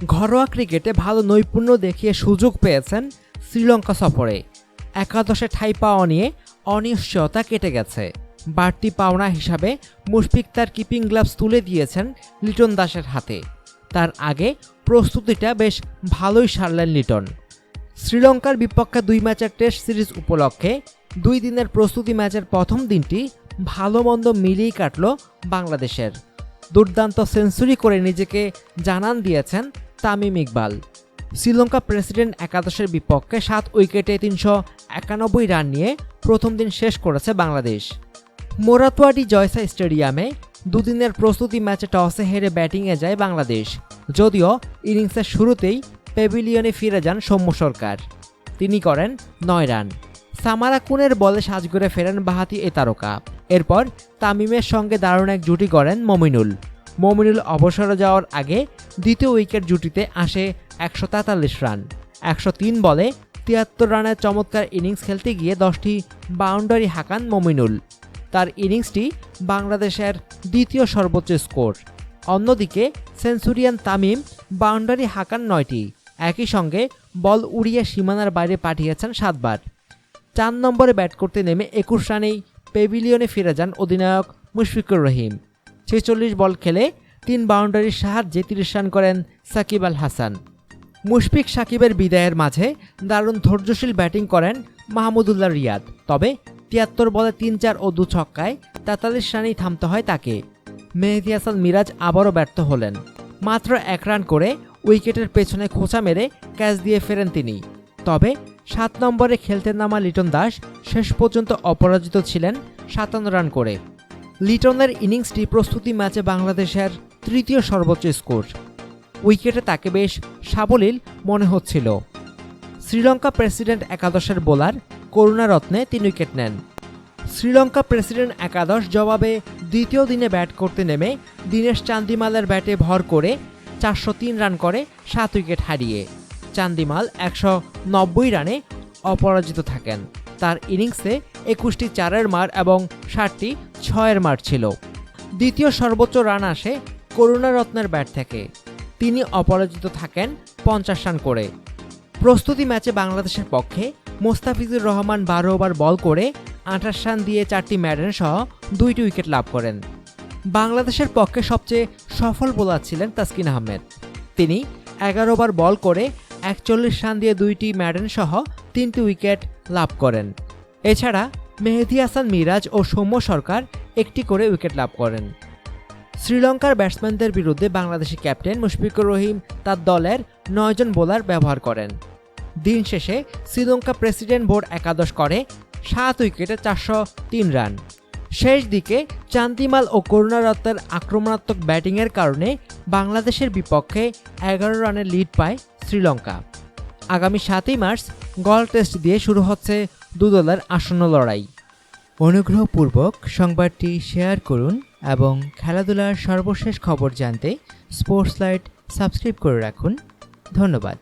ঘরোয়া ক্রিকেটে ভালো নৈপুণ্য দেখিয়ে সুযোগ পেয়েছেন শ্রীলঙ্কা সফরে। একাদশে ঠাঁই পাওয়া নিয়ে অনিশ্চয়তা কেটে গেছে। বাড়তি পাওনা হিসাবে মুশফিক তার কিপিং গ্লাভস তুলে দিয়েছেন লিটন দাসের হাতে। তার আগে প্রস্তুতিটা বেশ ভালোই সারলেন লিটন। শ্রীলঙ্কার বিপক্ষে 2 ম্যাচের টেস্ট সিরিজ উপলক্ষে 2 দিনের প্রস্তুতি ম্যাচের প্রথম দিনটি ভালো মন্দ মিলিয়েই কাটল বাংলাদেশের। দুর্দান্ত সেঞ্চুরি করে নিজেকে জানান দিয়েছেন তামিম ইকবাল। শ্রীলঙ্কা প্রেসিডেন্ট একাদশের বিপক্ষে 7 উইকেটে 391 রান নিয়ে প্রথম দিন শেষ করেছে বাংলাদেশ। মোরাতওয়াডি জয়সা স্টেডিয়ামে 2 দিনের প্রস্তুতি ম্যাচে টসে হেরে ব্যাটিংয়ে যায় বাংলাদেশ। যদিও ইনিংসের শুরুতেই প্যাভিলিয়নে ফিরে যান সৌম্য সরকার। তিনি করেন 9 রান। সামারা কুনের বলে সাজঘরে ফেরেন বাঁহাতি এ তারকা। এরপর তামিমের সঙ্গে দারুণ এক জুটি করেন মমিনুল অবসরে যাওয়ার আগে দ্বিতীয় উইকেট জুটিতে আসে 143 রান। 103 বলে 73 রানের চমৎকার ইনিংস খেলতে গিয়ে 10টি বাউন্ডারি হাঁকান মমিনুল। তার ইনিংসটি বাংলাদেশের দ্বিতীয় সর্বোচ্চ স্কোর। অন্যদিকে সেঞ্চুরিয়ান তামিম বাউন্ডারি হাঁকান 9টি। একই সঙ্গে বল উড়িয়ে সীমানার বাইরে পাঠিয়েছেন 7 বার। 4 নম্বরে ব্যাট করতে নেমে 21 রানেই প্যাভিলিয়নে ফিরে যান অধিনায়ক মুশফিকুর রহিম। 46 বল খেলে 3 বাউন্ডারির সাহায্যে 30 রান করেন সাকিব আল হাসান। মুশফিক সাকিবের বিদায়ের মাঝে দারুণ ধৈর্যশীল ব্যাটিং করেন মাহমুদুল্লাহ রিয়াদ। তবে 73 বলে 3-4 ও 2 ছক্কায় 43 রানেই থামতে হয় তাকে। মেহেদী হাসান মিরাজ আবারও ব্যর্থ হলেন। মাত্র 1 রান করে উইকেটের পেছনে খোঁচা মেরে ক্যাচ দিয়ে ফেরেন তিনি। তবে 7 নম্বরে খেলতে নামা লিটন দাস শেষ পর্যন্ত অপরাজিত ছিলেন 57 রান করে। লিটনের ইনিংসটি প্রস্তুতি ম্যাচে বাংলাদেশের তৃতীয় সর্বোচ্চ স্কোর। উইকেটে তাকে বেশ সাবলীল মনে হচ্ছিল। শ্রীলঙ্কা প্রেসিডেন্ট একাদশের বোলার করুণারত্নে 3 উইকেট নেন। শ্রীলঙ্কা প্রেসিডেন্ট একাদশ জবাবে দ্বিতীয় দিনে ব্যাট করতে নেমে দীনেশ চান্দিমালের ব্যাটে ভর করে 403 রান করে 7 উইকেট হারিয়ে। চান্দিমাল 190 রানে অপরাজিত থাকেন। তার ইনিংসে 21টি 4-এর মার এবং 60টি 6-এর মার ছিল। দ্বিতীয় সর্বোচ্চ রান আসে করুণারত্নের ব্যাট থেকে। তিনি অপরাজিত থাকেন 50 রান করে। প্রস্তুতি ম্যাচে বাংলাদেশের পক্ষে মোস্তাফিজুর রহমান 12 ওভার বল করে 28 রান দিয়ে 4টি ম্যাডেন সহ 2টি উইকেট লাভ করেন। বাংলাদেশের পক্ষে সবচেয়ে সফল বোলার ছিলেন তাসকিন আহমেদ। তিনি 11 ওভার বল করে 41 রান দিয়ে 2টি ম্যাডেন সহ 3টি উইকেট লাভ করেন। এছাড়া মেহেদী হাসান মিরাজ ও সৌম্য সরকার 1টি করে উইকেট লাভ করেন। শ্রীলঙ্কার ব্যাটসম্যানদের বিরুদ্ধে বাংলাদেশি ক্যাপ্টেন মুশফিকুর রহিম তার দলের 9 জন বোলার ব্যবহার করেন। দিন শেষে শ্রীলঙ্কা প্রেসিডেন্ট বোর্ড একাদশ করে 7 উইকেটে 403 রান। শেষ দিকে চান্দিমাল ও করুণারত্নের আক্রমণাত্মক ব্যাটিংয়ের কারণে বাংলাদেশের বিপক্ষে 11 রানের লিড পায় শ্রীলঙ্কা। আগামী 7ই মার্চ গল টেস্ট দিয়ে শুরু হচ্ছে 2 দলের আসন্ন লড়াই। অনুগ্রহপূর্বক সংবাদটি শেয়ার করুন এবং খেলাধুলার সর্বশেষ খবর জানতে স্পোর্টস লাইট সাবস্ক্রাইব করে রাখুন। ধন্যবাদ।